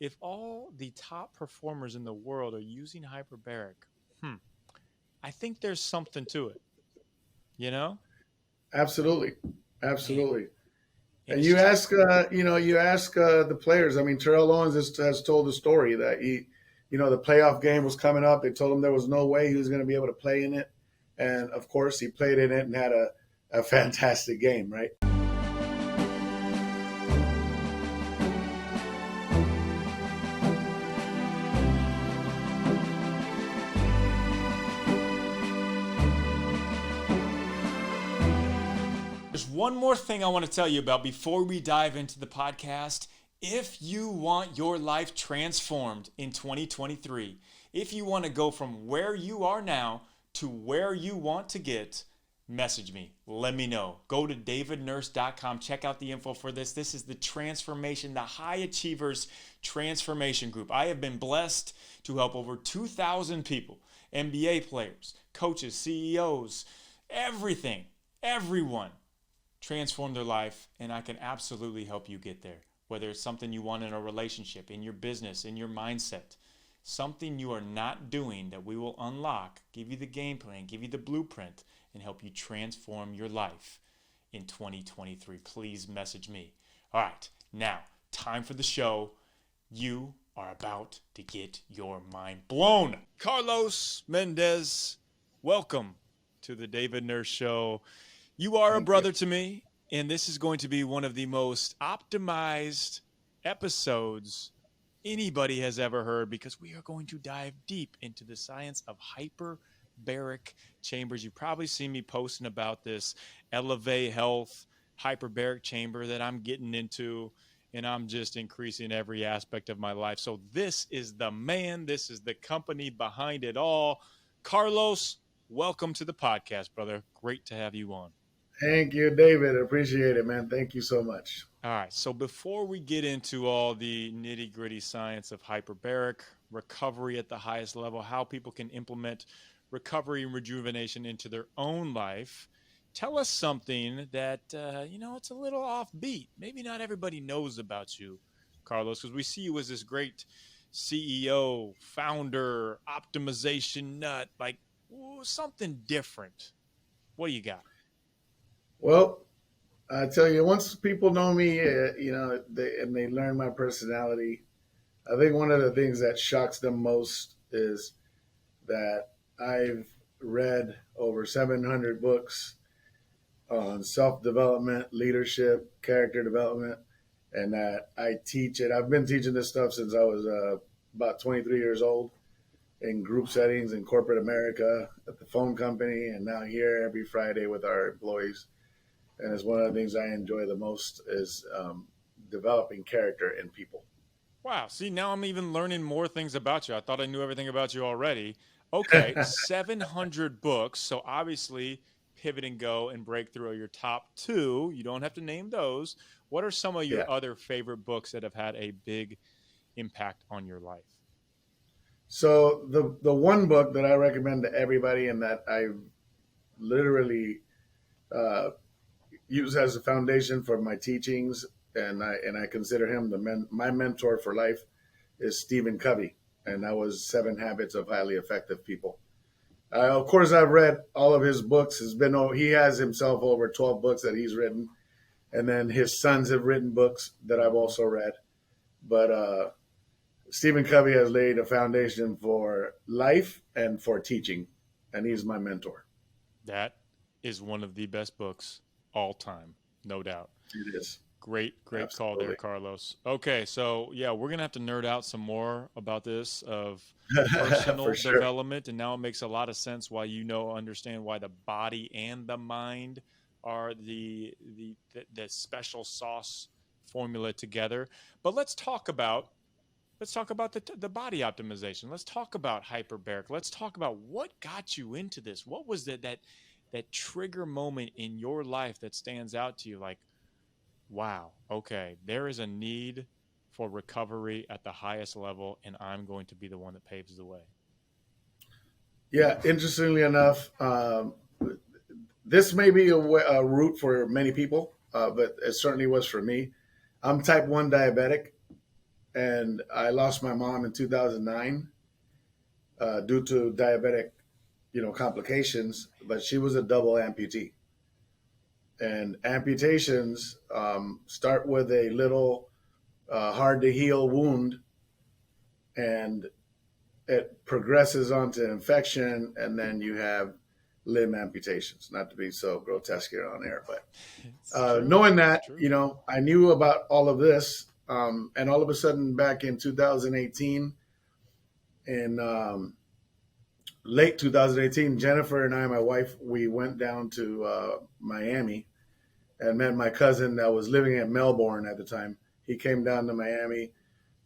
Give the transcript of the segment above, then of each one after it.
if all the top performers in the world are using hyperbaric, I think there's something to it, you know? Absolutely, Man, absolutely. and And it's you just ask, the players. I mean, Terrell Owens has told the story that the playoff game was coming up. They told him there was no way he was going to be able to play in it, and of course, he played in it and had a fantastic game, right? there's one more thing I want to tell you about before we dive into the podcast. If you want your life transformed in 2023, if you want to go from where you are now to where you want to get, message me. Let me know. Go to davidnurse.com. Check out the info for this. This is the transformation, the High Achievers Transformation Group. I have been blessed to help over 2,000 people, NBA players, coaches, CEOs, everyone transform their life, and I can absolutely help you get there. Whether it's something you want in a relationship, in your business, in your mindset, something you are not doing that we will unlock, give you the game plan, give you the blueprint, and help you transform your life in 2023. Please message me. All right, now, time for the show. You are about to get your mind blown. Carlos Mendez, welcome to the David Nurse Show. You are a Thank you. brother to me, and this is going to be one of the most optimized episodes anybody has ever heard, because we are going to dive deep into the science of hyperbaric chambers. You've probably seen me posting about this Eleve Health hyperbaric chamber that I'm getting into, and I'm just increasing every aspect of my life. So this is the man, this is the company behind it all. Carlos, welcome to the podcast, brother. Great to have you on. Thank you, David. Appreciate it, man. Thank you so much. All right, so before we get into all the nitty gritty science of hyperbaric, recovery at the highest level, how people can implement recovery and rejuvenation into their own life, tell us something that, it's a little offbeat. Maybe not everybody knows about you, Carlos, because we see you as this great CEO, founder, optimization nut, like something different. What do you got? Well, I tell you, once people know me, they learn my personality. I think one of the things that shocks them most is that I've read over 700 books on self development, leadership, character development, and that I teach it. I've been teaching this stuff since I was about 23 years old in group settings in corporate America, at the phone company, and now here every Friday with our employees. And it's one of the things I enjoy the most is developing character in people. Wow. See, now I'm even learning more things about you. I thought I knew everything about you already. Okay, 700 books. So obviously, Pivot and Go and Breakthrough are your top two. You don't have to name those. What are some of your Yeah. other favorite books that have had a big impact on your life? So the one book that I recommend to everybody and that I literally uh, use as a foundation for my teachings, and I consider him my mentor for life, is Stephen Covey, and that was Seven Habits of Highly Effective People. Of course, I've read all of his books. He has himself over 12 books that he's written, and then his sons have written books that I've also read. But Stephen Covey has laid a foundation for life and for teaching, and he's my mentor. That is one of the best books all time, no doubt. It is. Great call there, Absolutely. Carlos. Okay, so yeah, we're gonna have to nerd out some more about this of personal For sure. development, and now it makes a lot of sense why understand why the body and the mind are the special sauce formula together. But let's talk about the body optimization. Let's talk about hyperbaric. Let's talk about what got you into this. What was that trigger moment in your life that stands out to you? Like, wow, okay, there is a need for recovery at the highest level, and I'm going to be the one that paves the way. Yeah, interestingly enough, this may be a route for many people, but it certainly was for me. I'm type 1 diabetic, and I lost my mom in 2009 due to diabetic, complications. But she was a double amputee, and amputations start with a little hard to heal wound, and it progresses onto infection, and then you have limb amputations. Not to be so grotesque here on air, but It's true. knowing It's that, true. I knew about all of this, and all of a sudden, back in 2018, in late 2018, Jennifer and I, my wife, we went down to Miami and met my cousin that was living in Melbourne at the time. He came down to Miami,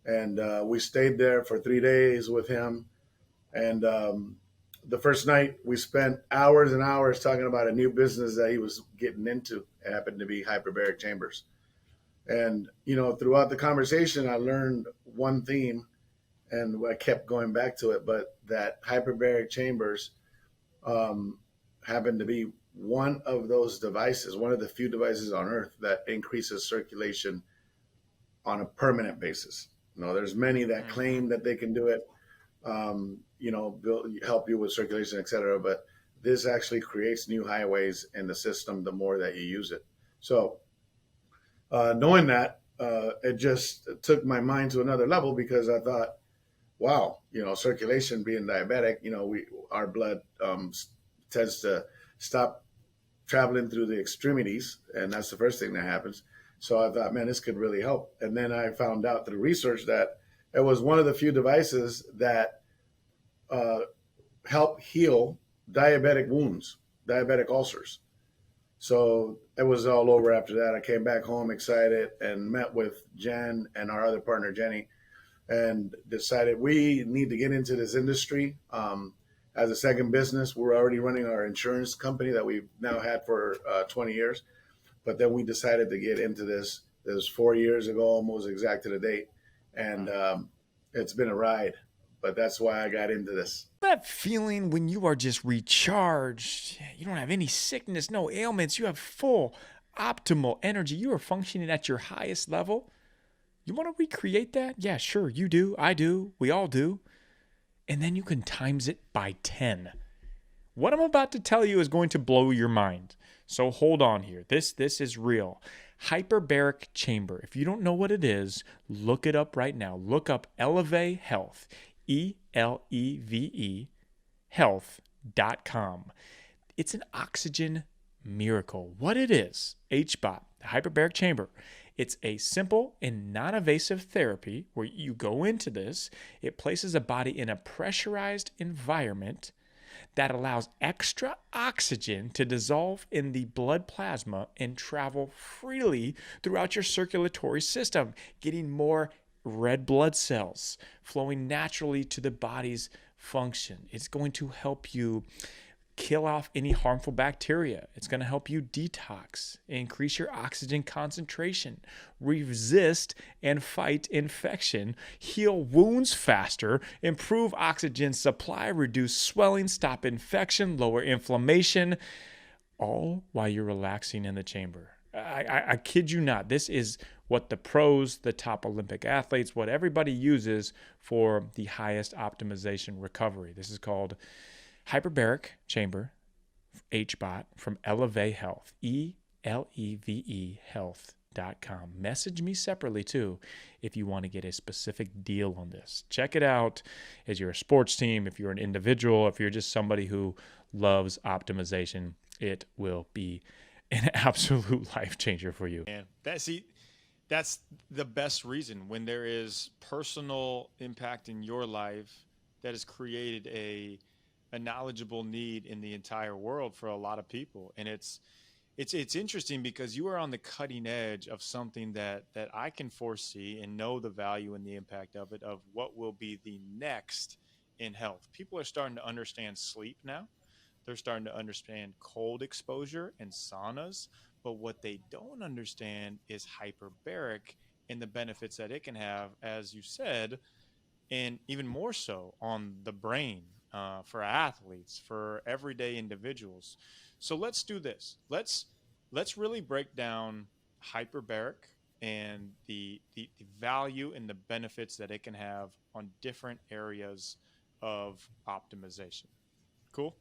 and we stayed there for 3 days with him. And the first night, we spent hours and hours talking about a new business that he was getting into. It happened to be hyperbaric chambers. And, throughout the conversation, I learned one theme, and I kept going back to it, but that hyperbaric chambers um, happened to be one of those devices, one of the few devices on earth that increases circulation on a permanent basis. There's many that Hmm. claim that they can do it, help you with circulation, et cetera. But this actually creates new highways in the system the more that you use it. So knowing that, it just took my mind to another level because I thought, wow, circulation being diabetic, our blood tends to stop traveling through the extremities, and that's the first thing that happens. So I thought, man, this could really help. And then I found out through research that it was one of the few devices that uh, help heal diabetic wounds, diabetic ulcers. So it was all over after that. I came back home excited and met with Jen and our other partner, Jenny, and decided we need to get into this industry. As a second business, we're already running our insurance company that we've now had for 20 years. But then we decided to get into this. It was 4 years ago, almost exact to the date. And Wow. it's been a ride. But that's why I got into this. That feeling when you are just recharged, you don't have any sickness, no ailments, you have full, optimal energy, you are functioning at your highest level. You want to recreate that? Yeah, sure, you do, I do, we all do. And then you can times it by 10. What I'm about to tell you is going to blow your mind. So hold on here. This is real. Hyperbaric chamber. If you don't know what it is, look it up right now. Look up Eleve Health, Eleve health.com. It's an oxygen miracle. What it is, HBOT, the hyperbaric chamber. It's a simple and non-invasive therapy where you go into this. It places a body in a pressurized environment that allows extra oxygen to dissolve in the blood plasma and travel freely throughout your circulatory system, getting more red blood cells flowing naturally to the body's function. It's going to help you kill off any harmful bacteria. It's going to help you detox, increase your oxygen concentration, resist and fight infection, heal wounds faster, improve oxygen supply, reduce swelling, stop infection, lower inflammation, all while you're relaxing in the chamber. I kid you not. This is what the pros, the top Olympic athletes, what everybody uses for the highest optimization recovery. This is called Hyperbaric Chamber, HBOT, from Eleve Health, Eleve Health.com. Message me separately too if you want to get a specific deal on this. Check it out as you're a sports team, if you're an individual, if you're just somebody who loves optimization, it will be an absolute life changer for you. And that's the best reason when there is personal impact in your life that has created a knowledgeable need in the entire world for a lot of people. And it's interesting because you are on the cutting edge of something that I can foresee and know the value and the impact of it, of what will be the next in health. People are starting to understand sleep now. They're starting to understand cold exposure and saunas, but what they don't understand is hyperbaric and the benefits that it can have, as you said, and even more so on the brain, for athletes, for everyday individuals. So let's do this. Let's really break down hyperbaric and the value and the benefits that it can have on different areas of optimization. Cool?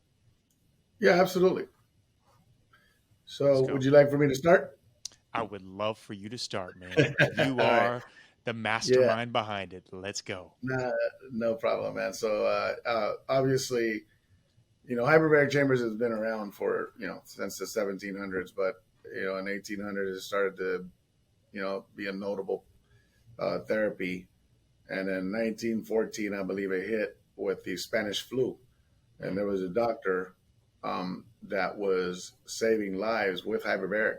Yeah, absolutely. Let's So, would go. you like for me to start? I would love for you to start, man. You All right. are the Yeah. mastermind behind it. Let's go. Nah, no problem, man. So, obviously, hyperbaric chambers has been around for since the 1700s, but in 1800s it started to be a notable therapy, and in 1914, I believe, it hit with the Spanish flu, and Mm, there was a doctor that was saving lives with hyperbaric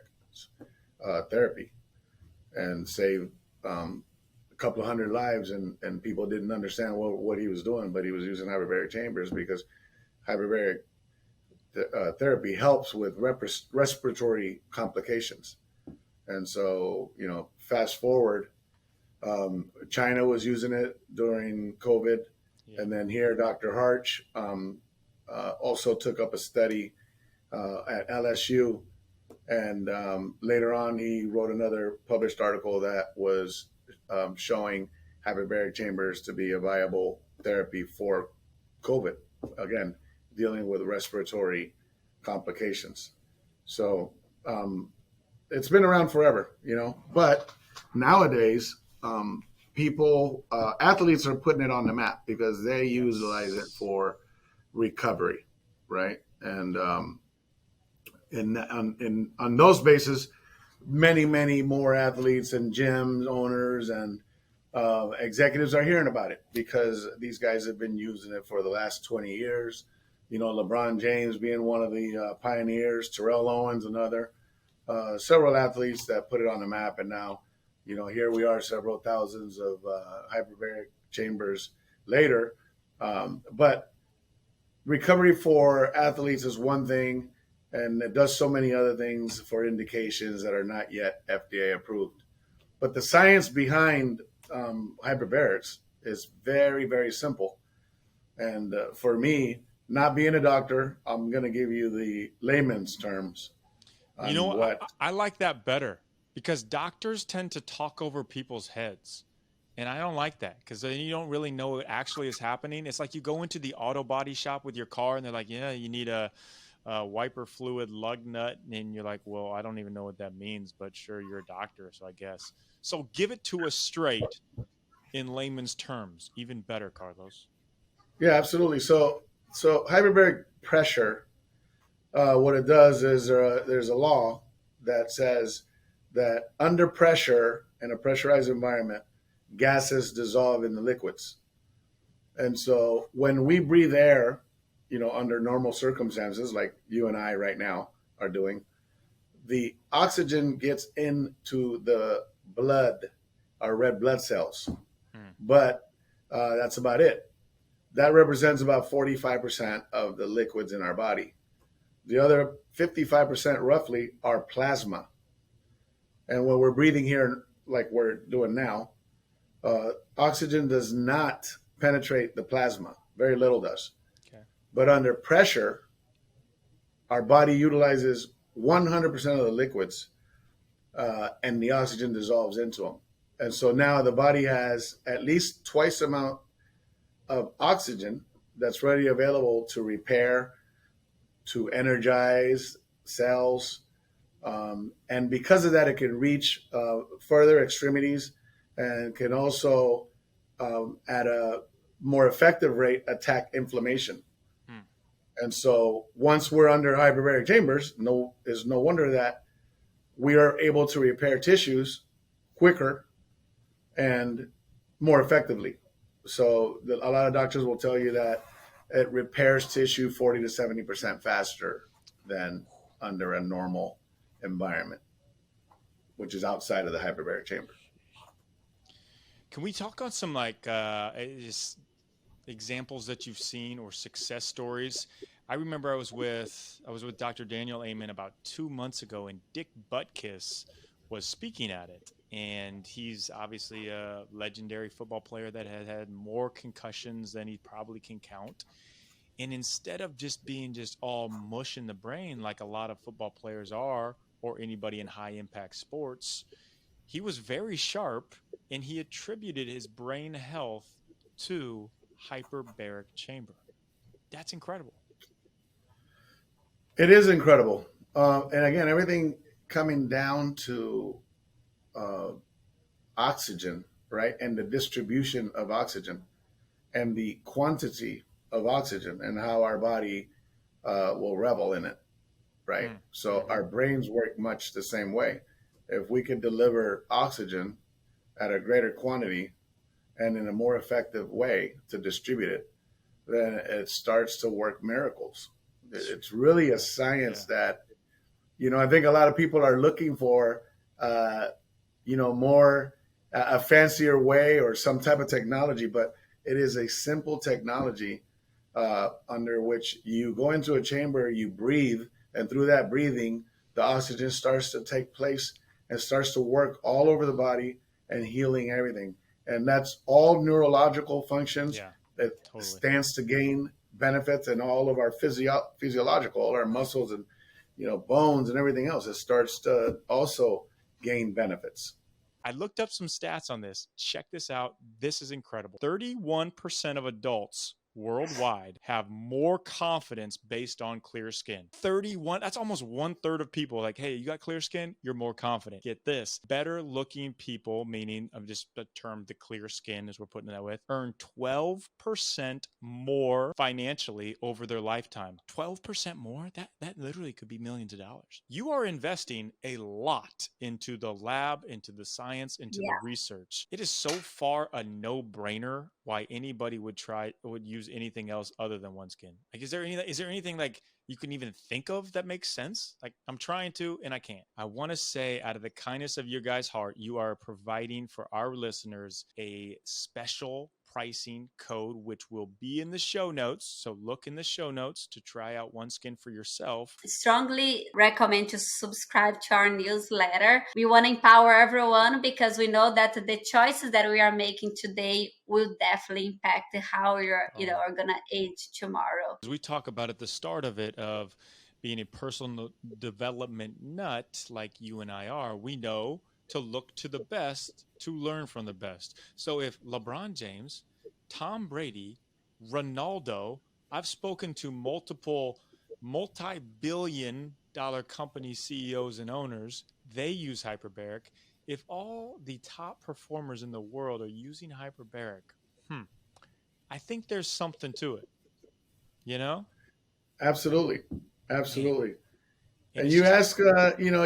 therapy, and saved a couple of hundred lives, and people didn't understand what he was doing, but he was using hyperbaric chambers because hyperbaric therapy helps with respiratory complications. And so, fast forward, China was using it during COVID. yeah. And then here, Dr. Harch also took up a study at LSU. And later on, he wrote another published article that was showing hyperbaric chambers to be a viable therapy for COVID. Again, dealing with respiratory complications. So it's been around forever, But nowadays, athletes are putting it on the map because they utilize it Yes. for recovery, right? And on those bases, many more athletes and gym owners and executives are hearing about it because these guys have been using it for the last 20 years. LeBron James being one of the pioneers, Terrell Owens another, several athletes that put it on the map, and now, here we are, several thousands of hyperbaric chambers later. But recovery for athletes is one thing, and it does so many other things for indications that are not yet FDA approved. But the science behind hyperbarics is very, very simple. And for me, not being a doctor, I'm going to give you the layman's terms You on know, what. I like that better because doctors tend to talk over people's heads. And I don't like that because then you don't really know what actually is happening. It's like you go into the auto body shop with your car and they're like, yeah, you need a wiper fluid lug nut. And you're like, well, I don't even know what that means, but sure, you're a doctor. So I guess. So give it to us straight in layman's terms. Even better, Carlos. Yeah, absolutely. So hyperbaric pressure, what it does is there's a law that says that under pressure in a pressurized environment, gases dissolve in the liquids. And so when we breathe air, under normal circumstances, like you and I right now are doing, the oxygen gets into the blood, our red blood cells. Hmm. But that's about it. That represents about 45% of the liquids in our body. The other 55% roughly are plasma. And when we're breathing here, like we're doing now, oxygen does not penetrate the plasma. Very little does. Okay. But under pressure, our body utilizes 100% of the liquids, and the oxygen dissolves into them. And so now the body has at least twice the amount of oxygen that's ready available to repair, to energize cells. And because of that, it can reach further extremities and can also, at a more effective rate, attack inflammation. Hmm. And so once we're under hyperbaric chambers, is no wonder that we are able to repair tissues quicker and more effectively. So a lot of doctors will tell you that it repairs tissue 40 to 70% faster than under a normal environment, which is outside of the hyperbaric chamber. Can we talk on some just examples that you've seen or success stories? I remember I was with Dr. Daniel Amen about 2 months ago, and Dick Butkus was speaking at it, and he's obviously a legendary football player that had had more concussions than he probably can count. And instead of just being just all mush in the brain like a lot of football players are, or anybody in high impact sports, He was very sharp, and he attributed his brain health to hyperbaric chamber. That's incredible. It is incredible. And again, everything coming down to uh, oxygen, right? And the distribution of oxygen and the quantity of oxygen and how our body will revel in it, right? Mm. So Mm-hmm. our brains work much the same way. If we could deliver oxygen at a greater quantity and in a more effective way to distribute it, then it starts to work miracles. It's really a Yeah. science Yeah. that, I think a lot of people are looking for, uh, more a fancier way or some type of technology, but it is a simple technology under which you go into a chamber, you breathe, and through that breathing, the oxygen starts to take place and starts to work all over the body and healing everything. And that's all neurological functions Yeah. that Totally. stands to gain benefits in all of our physiological, all our muscles and bones and everything else. It starts to also gain benefits. I looked up some stats on this. Check this out. This is incredible. 31% of adults worldwide have more confidence based on clear skin. 31, that's almost one third of people. Like, hey, you got clear skin, you're more confident. Get this, better looking people, meaning of just the term, the clear skin, as we're putting that with, earn 12% more financially over their lifetime. 12% more? That literally could be millions of dollars. You are investing a lot into the lab, into the science, into the Yeah. research. It is so far a no-brainer why anybody would use anything else other than OneSkin. Like, is there anything like you can even think of that makes sense? Like, I'm trying to and I can't. I want to say, out of the kindness of your guys' heart, you are providing for our listeners a special pricing code, which will be in the show notes. So look in the show notes to try out OneSkin for yourself. Strongly recommend to subscribe to our newsletter. We want to empower everyone because we know that the choices that we are making today will definitely impact how are gonna age tomorrow. As we talk about at the start of it, of being a personal development nut like you and I are, we know to look to the best to learn from the best. So if LeBron James, Tom Brady, Ronaldo, I've spoken to multiple multi-billion dollar company CEOs and owners, they use hyperbaric. If all the top performers in the world are using hyperbaric, I think there's something to it, you know? Absolutely, And, absolutely. and And it's just,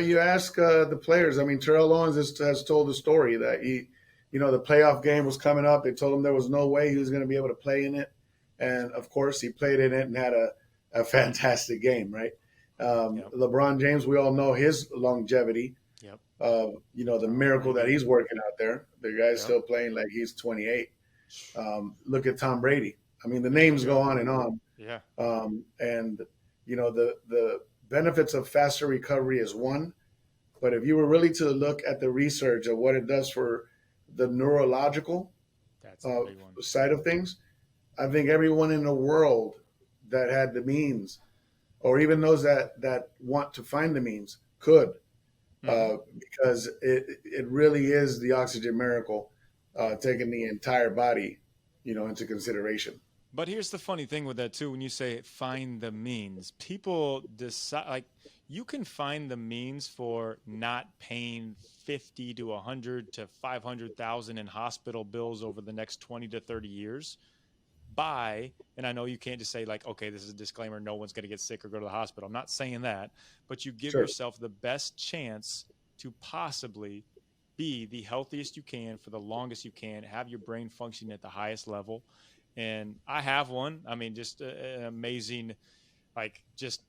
you ask the players. I mean, Terrell Owens has told the story that the playoff game was coming up. They told him there was no way he was going to be able to play in it, and of course, he played in it and had a fantastic game. Right? yep, LeBron James, we all know his longevity. yep, The Tom miracle that Brady, he's working out there. The guy's yep. still playing like he's 28. Look at Tom Brady. I mean, the There you names go go. on and on. Yeah, And the benefits of faster recovery is one, but if you were really to look at the research of what it does for the neurological that's the big one. side of things, I think everyone in the world that had the means, or even those that want to find the means, could, Mm-hmm. because it really is the oxygen miracle, taking the entire body, into consideration. But here's the funny thing with that too. When you say find the means, people decide, like, you can find the means for not paying 50 to 100 to 500,000 in hospital bills over the next 20 to 30 years by, and I know you can't just say like, okay, this is a disclaimer, no one's going to get sick or go to the hospital. I'm not saying that, but you give Sure. yourself the best chance to possibly be the healthiest you can for the longest you can, have your brain functioning at the highest level. And I have one. I mean, just an amazing, like, just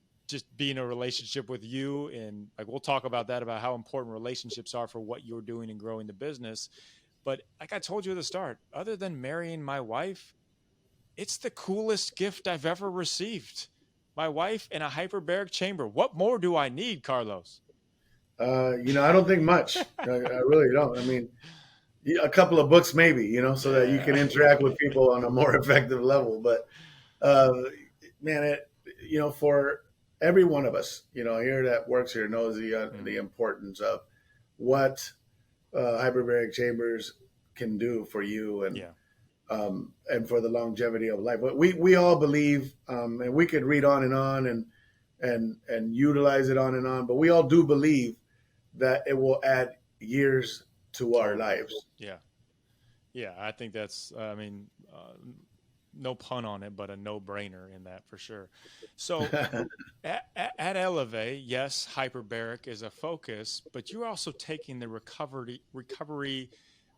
being in a relationship with you, and like we'll talk about that, about how important relationships are for what you're doing and growing the business. But like I told you at the start, other than marrying my wife, it's the coolest gift I've ever received. My wife and a hyperbaric chamber. What more do I need, Carlos? I don't think much. I really don't. I mean, a couple of books maybe, so that you can Yeah. interact with people on a more effective level. But uh, man, for every one of us, here that works here knows the Mm. importance of what hyperbaric chambers can do for you Yeah. and for the longevity of life. But we all believe, and we could read on and utilize it on and on. But we all do believe that it will add years to our Totally. lives. Yeah. Yeah. I think that's, no pun on it, but a no brainer in that for sure. So at Eleve, yes, hyperbaric is a focus, but you're also taking the recovery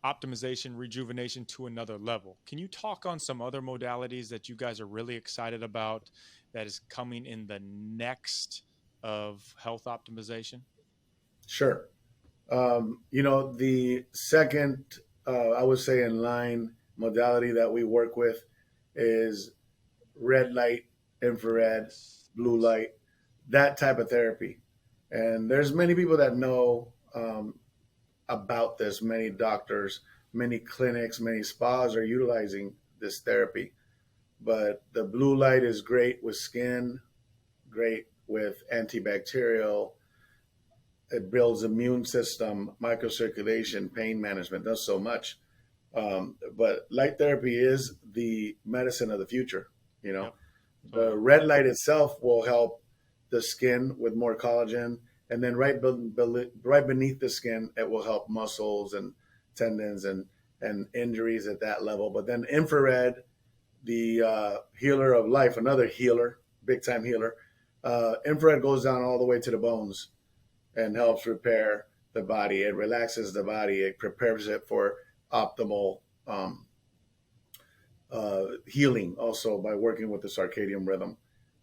optimization, rejuvenation to another level. Can you talk on some other modalities that you guys are really excited about that is coming in the next of health optimization? Sure. The second, I would say, in line modality that we work with is red light, infrared, Yes. blue Yes. light, that type of therapy. And there's many people that know about this. Many doctors, many clinics, many spas are utilizing this therapy. But the blue light is great with skin, great with antibacterial. It builds immune system, microcirculation, pain management, does so much. But light therapy is the medicine of the future. You know, Yep. the Totally. red light itself will help the skin with more collagen, and then right beneath the skin, it will help muscles and tendons and injuries at that level. But then infrared, the healer of life, another healer, big time healer. Infrared goes down all the way to the bones and helps repair the body. It relaxes the body. It prepares it for optimal healing, also by working with the circadian rhythm.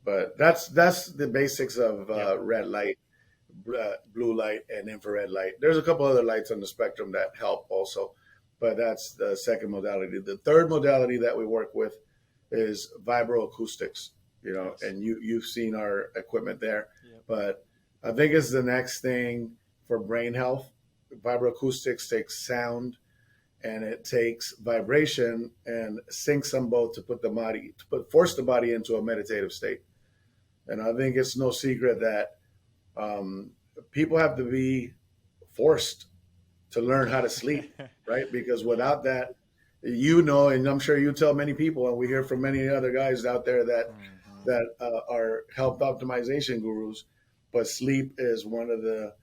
But that's the basics of Yep. red light, blue light, and infrared light. There's a couple other lights on the spectrum that help also, but that's the second modality. The third modality that we work with is vibroacoustics. Yes. And you've seen our equipment there, Yep. but I think it's the next thing for brain health. Vibroacoustics takes sound and it takes vibration and syncs them both to force the body into a meditative state. And I think it's no secret that um, people have to be forced to learn how to sleep, right? Because without that, and I'm sure you tell many people, and we hear from many other guys out there Hmm. that are health optimization gurus, but sleep is one of the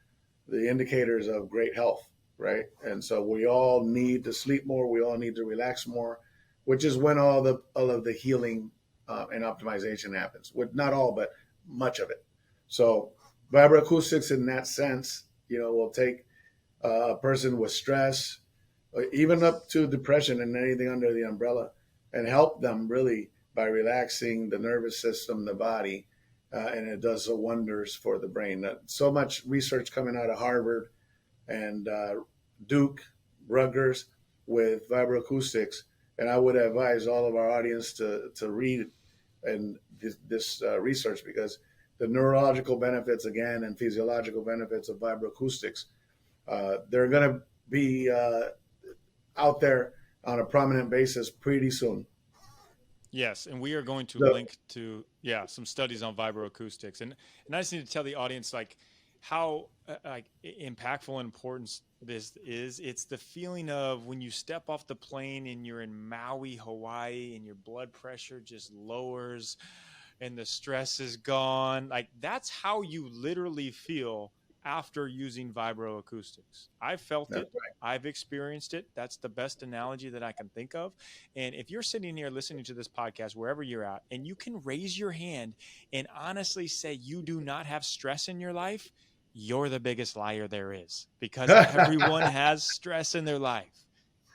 indicators of great health, right? And so we all need to sleep more. We all need to relax more, which is when all of the healing and optimization happens. With not all, but much of it. So vibroacoustics, in that sense, will take a person with stress, even up to depression and anything under the umbrella, and help them really by relaxing the nervous system, the body, and it does wonders for the brain. So much research coming out of Harvard and Duke, Rutgers with vibroacoustics, and I would advise all of our audience to read and this research because the neurological benefits again and physiological benefits of vibroacoustics, they're going to be out there on a prominent basis pretty soon. Yes, and we are going to So, link to some studies on vibroacoustics, and I just need to tell the audience like how impactful and important this is. It's the feeling of when you step off the plane and you're in Maui, Hawaii, and your blood pressure just lowers, and the stress is gone. Like that's how you literally feel after using vibroacoustics. I've felt that's it. I've experienced it. That's the best analogy that I can think of. And if you're sitting here listening to this podcast, wherever you're at, and you can raise your hand and honestly say you do not have stress in your life, you're the biggest liar there is because right. everyone has stress in their life.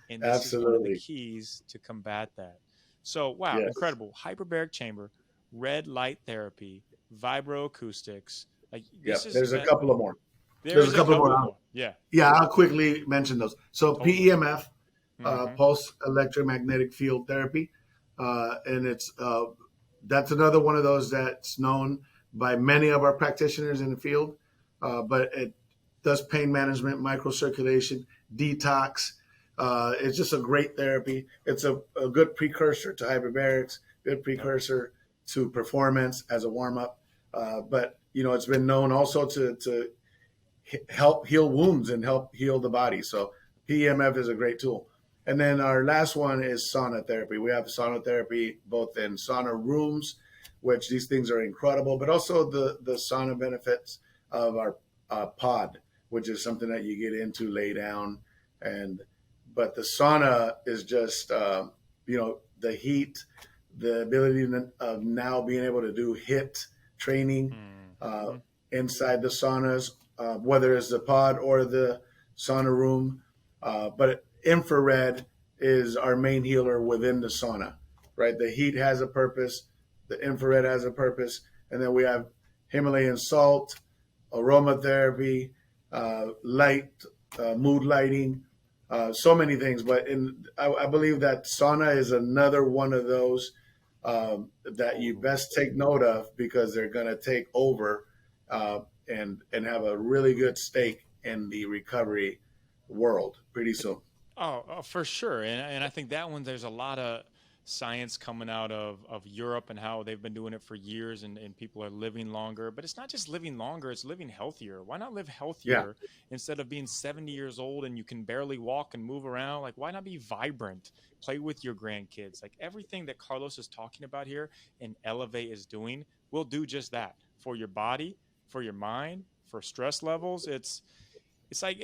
And this is one of the Absolutely. keys to combat that. So, wow, Yes. incredible. Hyperbaric chamber, red light therapy, vibroacoustics. Like this Yep. is, There's a couple of more. There's there's a a couple more. couple more. Yeah, Yeah, I'll quickly mention those. So totally. PEMF, Hmm. pulse electromagnetic field therapy, and that's another one of those that's known by many of our practitioners in the field, but it does pain management, microcirculation, detox. It's just a great therapy. It's a good precursor to hyperbarics, good Yep. precursor to performance as a warm up. But it's been known also to help heal wounds and help heal the body. So PEMF is a great tool. And then our last one is sauna therapy. We have sauna therapy both in sauna rooms, which these things are incredible, but also the sauna benefits of our pod, which is something that you get into, lay down, and but the sauna is just the heat, the ability of now being able to do HIIT training uh, Mm-hmm. inside the saunas, whether it's the pod or the sauna room. But infrared is our main healer within the sauna, right? The heat has a purpose, the infrared has a purpose, and then we have Himalayan salt, aromatherapy, light, mood lighting, so many things. But I believe that sauna is another one of those that you best take note of because they're going to take over and have a really good stake in the recovery world pretty soon. For sure. And I think that one, there's a lot of science coming out of Europe and how they've been doing it for years and people are living longer. But it's not just living longer, it's living healthier. Why not live Yeah, healthier instead of being 70 years old and you can barely walk and move around? Like, why not be vibrant? Play with your grandkids. Like, everything that Carlos is talking about here and Elevate is doing will do just that for your body, for your mind, for stress levels. It's like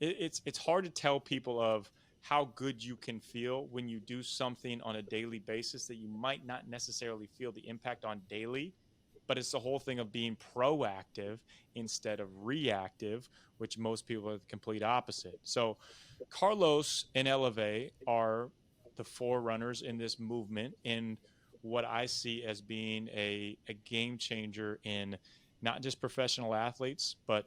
it's hard to tell people of how good you can feel when you do something on a daily basis that you might not necessarily feel the impact on daily, but it's the whole thing of being proactive instead of reactive, which most people are the complete opposite. So Carlos and Eleve are the forerunners in this movement in what I see as being a game changer in not just professional athletes, but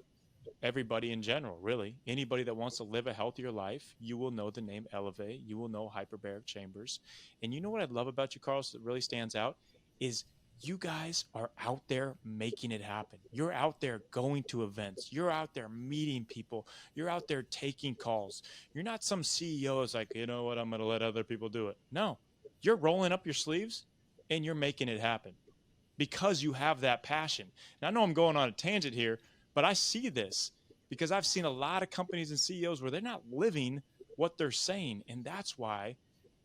everybody in general, really. Anybody that wants to live a healthier life, you will know the name Elevate. You will know hyperbaric chambers. And you know what I love about you, Carlos, that really stands out is you guys are out there making it happen. You're out there going to events. You're out there meeting people. You're out there taking calls. You're not some CEO who's like, you know what, I'm going to let other people do it. No, you're rolling up your sleeves and you're making it happen because you have that passion. And I know I'm going on a tangent here, but I see this because I've seen a lot of companies and CEOs where they're not living what they're saying. And that's why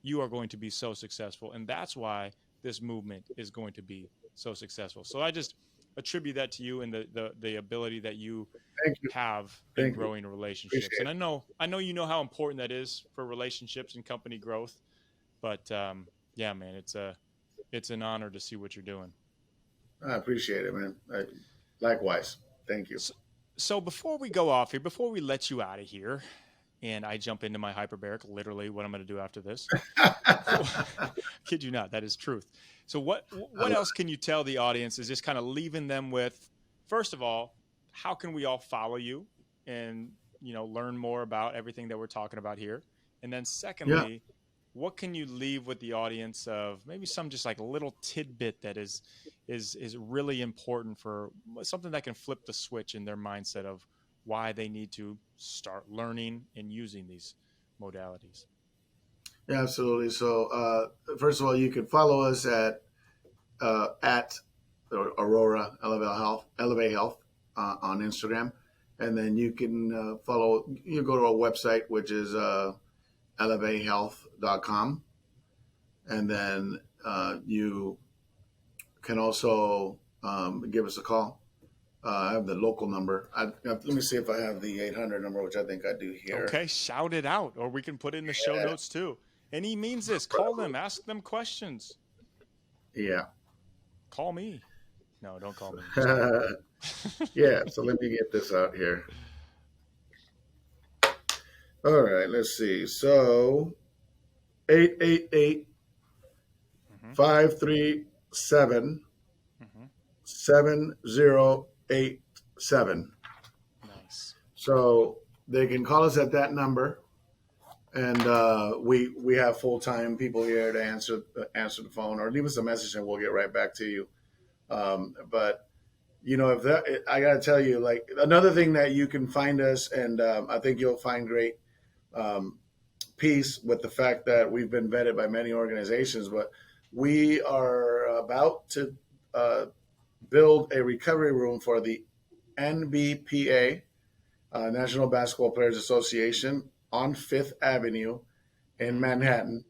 you are going to be so successful. And that's why this movement is going to be so successful. So I just attribute that to you and the ability that you thank you, have in thank you, growing relationships. appreciate And I know you know how important that is for relationships and company growth. But yeah, man, it's an honor to see what you're doing. it. I appreciate it, man. Likewise, thank you. So, so before we go off here, before we let you out of here, and I jump into my hyperbaric, literally what I'm going to do after this. Kid you not, that is truth. So what else can you tell the audience is just kind of leaving them with, first of all, how can we all follow you and learn more about everything that we're talking about here? And then Yeah, secondly, what can you leave with the audience of maybe some just like a little tidbit that is really important for something that can flip the switch in their mindset of why they need to start learning and using these modalities. yeah, absolutely. So, first of all, you can follow us at Aurora Eleve Health on Instagram, and then you can follow. You go to our website, which is elevehealth.com, and then you can also give us a call. I have the local number. Let me see if I have the 800 number, which I think I do here. Okay, shout it out, or we can put it in the show notes too. And he means this. Call them, ask them questions. Yeah. Call me. No, don't call me. Just kidding. Yeah. So let me get this out here. All right. Let's see. So 888 Mm-hmm, 537 mm-hmm. 7087. Nice. So they can call us at that number, and we have full time people here to answer the phone or leave us a message, and we'll get right back to you. But if that, I got to tell you, like another thing that you can find us, and I think you'll find great um, peace with the fact that we've been vetted by many organizations, but we are about to build a recovery room for the NBPA, National Basketball Players Association, on Fifth Avenue in Manhattan.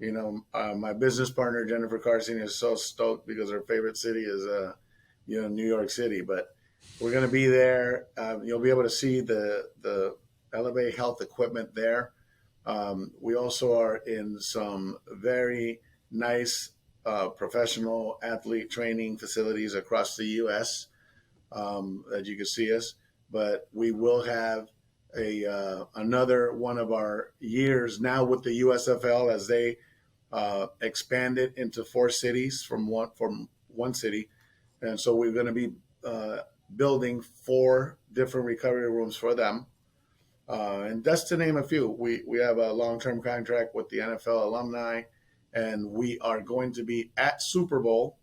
My business partner Jennifer Carson is so stoked because her favorite city is, New York City. But we're going to be there. You'll be able to see the Eleve Health equipment there. We also are in some very nice professional athlete training facilities across the U.S. That you can see us. But we will have another one of our years now with the USFL as they expanded into 4 cities from one city, and so we're going to be building 4 different recovery rooms for them. And that's to name a few. We have a long-term contract with the NFL alumni, and we are going to be at Super Bowl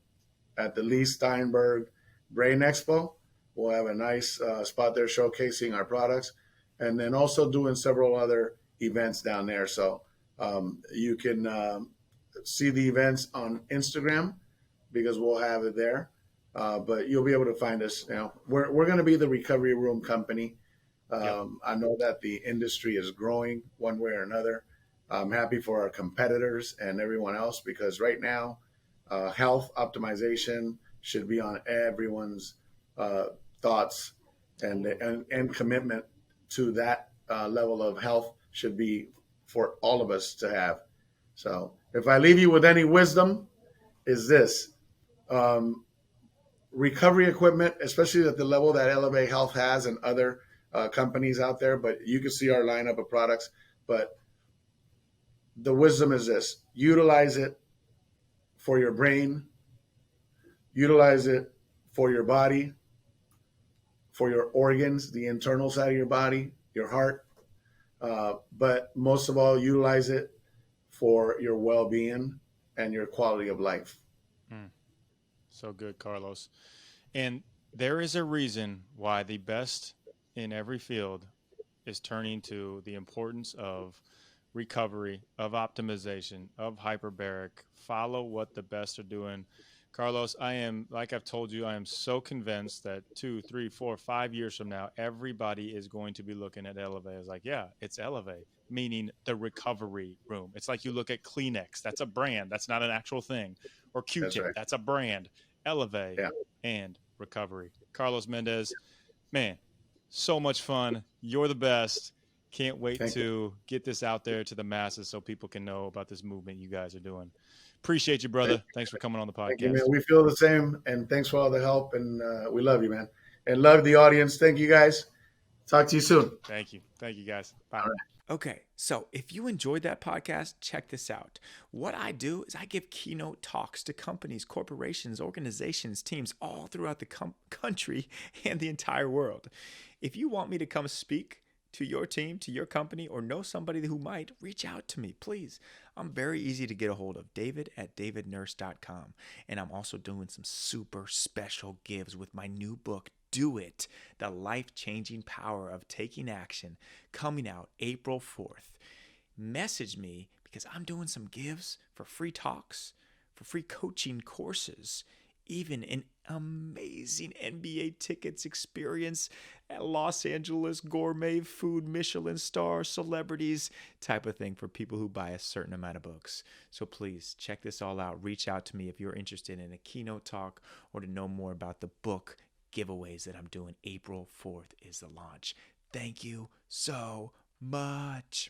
at the Lee Steinberg Brain Expo. We'll have a nice spot there showcasing our products, and then also doing several other events down there. So you can see the events on Instagram because we'll have it there. But you'll be able to find us. We're going to be the recovery room company. I know that the industry is growing one way or another. I'm happy for our competitors and everyone else because right now, health optimization should be on everyone's thoughts, and commitment to that level of health should be for all of us to have. So if I leave you with any wisdom, is this. Recovery equipment, especially at the level that Eleve Health has and other companies out there, but you can see our lineup of products. But the wisdom is this: utilize it for your brain, utilize it for your body, for your organs, the internal side of your body, your heart, but most of all, utilize it for your well-being and your quality of life. So good, Carlos. And there is a reason why the best in every field is turning to the importance of recovery, of optimization, of hyperbaric. Follow what the best are doing. Carlos, like I've told you, I am so convinced that 2, 3, 4, 5 years from now, everybody is going to be looking at Eleve as like, yeah, it's Eleve, meaning the recovery room. It's like you look at Kleenex. That's a brand. That's not an actual thing. Or Q-tip. That's a brand. Eleve and recovery. Carlos Mendez, man, so much fun. You're the best. Can't wait to get this out there to the masses so people can know about this movement you guys are doing. Appreciate you, brother. Thanks for coming on the podcast. Thank you, man. We feel the same, and thanks for all the help, and we love you, man. And love the audience. Thank you, guys. Talk to you soon. Thank you. Thank you, guys. Bye. Okay, so if you enjoyed that podcast, check this out. What I do is I give keynote talks to companies, corporations, organizations, teams all throughout the country and the entire world. If you want me to come speak to your team, to your company, or know somebody who might, reach out to me, please. I'm very easy to get a hold of, david@davidnurse.com. And I'm also doing some super special gives with my new book, Do It, The Life-Changing Power of Taking Action, coming out April 4th. Message me because I'm doing some gives for free talks, for free coaching courses, even an amazing NBA tickets experience at Los Angeles gourmet food, Michelin star, celebrities type of thing for people who buy a certain amount of books. So please check this all out. Reach out to me if you're interested in a keynote talk or to know more about the book giveaways that I'm doing. April 4th is the launch. Thank you so much.